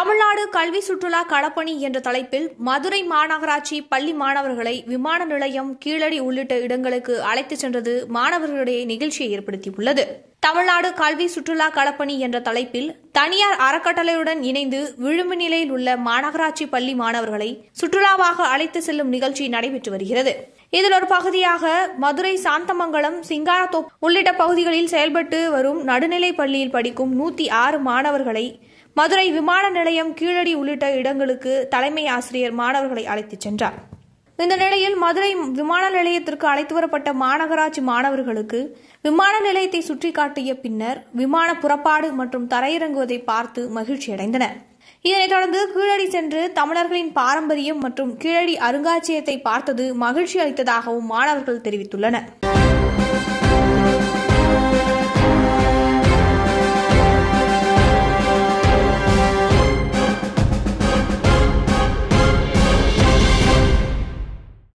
தமிழ்நாடு கல்வி சுற்றுலா களப்பணி என்ற தலைப்பில் மதுரை மாநகராட்சி பள்ளி மாணவர்களை விமான நிலையம், கீழடி உள்ளிட்ட இடங்களுக்கு அழைத்துச் சென்றது மாணவர்களிடையே நிகழ்ச்சியை ஏற்படுத்தியுள்ளது. தமிழ்நாடு கல்வி சுற்றுலா களப்பணி என்ற தலைப்பில் தனியார் அறக்கட்டளையுடன் இணைந்து விளிம்பு நிலையில் உள்ள மாநகராட்சி பள்ளி மாணவர்களை சுற்றுலாவாக அழைத்து செல்லும் நிகழ்ச்சி நடைபெற்று வருகிறது. இதில் ஒரு பகுதியாக மதுரை சாந்தமங்கலம், சிங்காரத்தோப்பு உள்ளிட்ட பகுதிகளில் செயல்பட்டு வரும் நடுநிலைப் பள்ளியில் படிக்கும் 106 மாணவர்களை மதுரை விமான நிலையம், கீழடி உள்ளிட்ட இடங்களுக்கு தலைமை ஆசிரியர் மாணவர்களை அழைத்துச் சென்றார். இந்த நிலையில் மதுரை விமான நிலையத்திற்கு அழைத்து வரப்பட்ட மாநகராட்சி மாணவர்களுக்கு விமான நிலையத்தை சுற்றி காட்டிய பின்னர் விமான புறப்பாடு மற்றும் தரையிறங்குவதை பார்த்து மகிழ்ச்சியடைந்தனர். இதனைத் தொடர்ந்து கீழடி சென்று தமிழர்களின் பாரம்பரியம் மற்றும் கீழடி அருங்காட்சியகத்தை பார்த்தது மகிழ்ச்சி அளித்ததாகவும் மாணவர்கள் தெரிவித்துள்ளனர்.